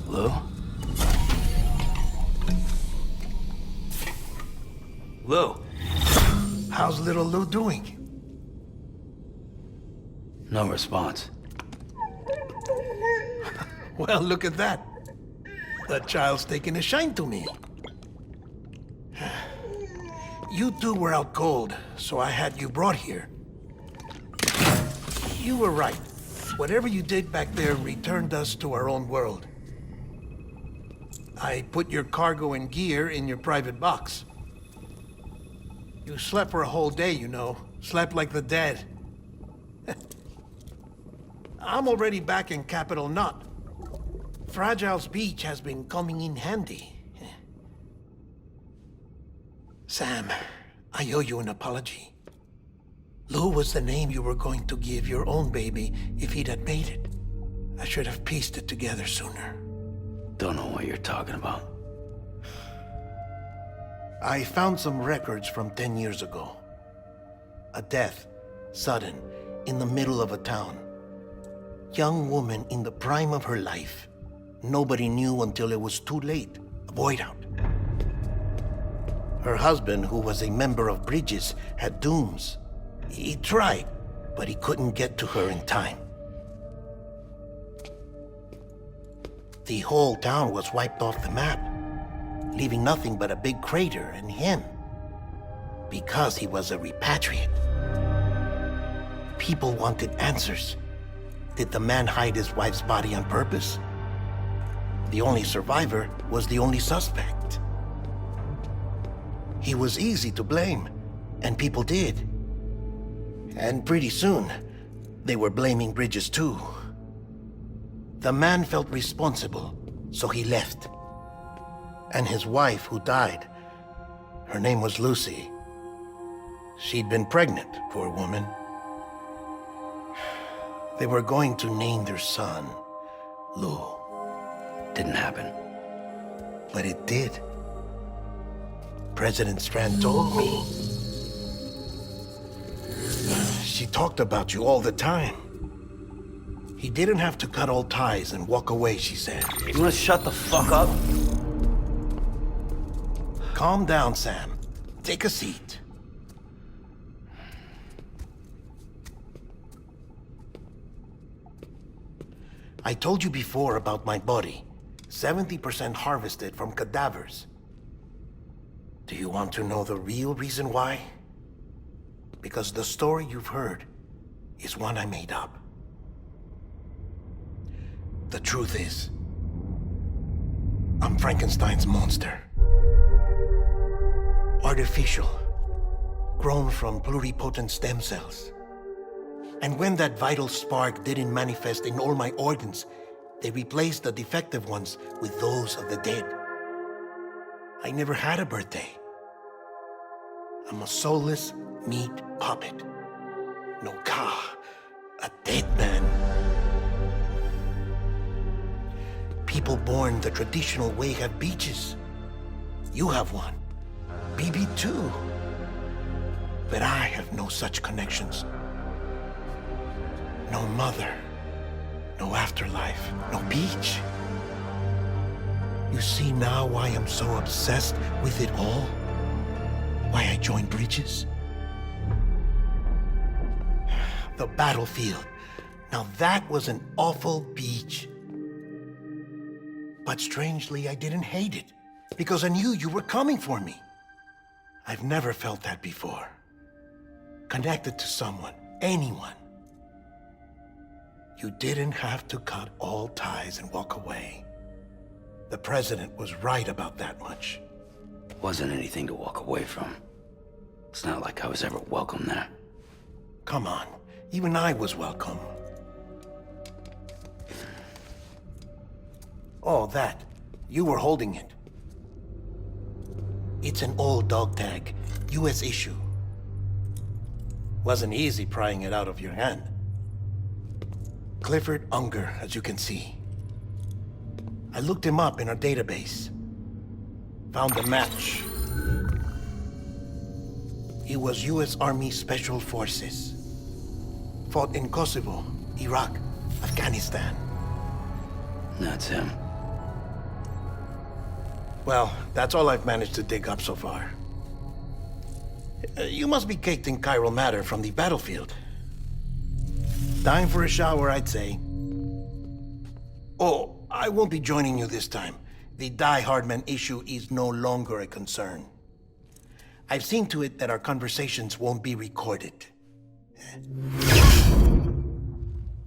Lou? Lou? How's little Lou doing? No response. Well, look at that. The child's taking a shine to me. You two were out cold, so I had you brought here. You were right. Whatever you did back there returned us to our own world. I put your cargo and gear in your private box. You slept for a whole day, you know. Slept like the dead. I'm already back in Capital Knot. Fragile's beach has been coming in handy. Sam, I owe you an apology. Lou was the name you were going to give your own baby if he'd had made it. I should have pieced it together sooner. Don't know what you're talking about. I found some records from 10 years ago. A death, sudden, in the middle of a town. Young woman in the prime of her life. Nobody knew until it was too late. A void out. Her husband, who was a member of Bridges, had dooms. He tried, but he couldn't get to her in time. The whole town was wiped off the map, leaving nothing but a big crater and him. Because he was a repatriate. People wanted answers. Did the man hide his wife's body on purpose? The only survivor was the only suspect. He was easy to blame, and people did. And pretty soon, they were blaming Bridges too. The man felt responsible, so he left. And his wife, who died, her name was Lucy. She'd been pregnant, poor woman. They were going to name their son Lou. Didn't happen. But it did. President Strand told me. She talked about you all the time. He didn't have to cut all ties and walk away, she said. You wanna shut the fuck up? Calm down, Sam. Take a seat. I told you before about my body. 70% harvested from cadavers. Do you want to know the real reason why? Because the story you've heard is one I made up. The truth is, I'm Frankenstein's monster. Artificial, grown from pluripotent stem cells. And when that vital spark didn't manifest in all my organs, they replaced the defective ones with those of the dead. I never had a birthday. I'm a soulless meat puppet. No ka, a dead man. People born the traditional way have beaches. You have one. BB too. But I have no such connections. No mother, no afterlife, no beach. You see now why I'm so obsessed with it all? Why I joined Bridges? The battlefield. Now that was an awful beach. But strangely, I didn't hate it, because I knew you were coming for me. I've never felt that before. Connected to someone, anyone. You didn't have to cut all ties and walk away. The president was right about that much. Wasn't anything to walk away from. It's not like I was ever welcome there. Come on, even I was welcome. Oh, that. You were holding it. It's an old dog tag, US issue. Wasn't easy prying it out of your hand. Clifford Unger, as you can see. I looked him up in our database. Found a match. He was US Army Special Forces. Fought in Kosovo, Iraq, Afghanistan. That's him. Well, that's all I've managed to dig up so far. You must be caked in chiral matter from the battlefield. Time for a shower, I'd say. Oh, I won't be joining you this time. The Die Hardman issue is no longer a concern. I've seen to it that our conversations won't be recorded.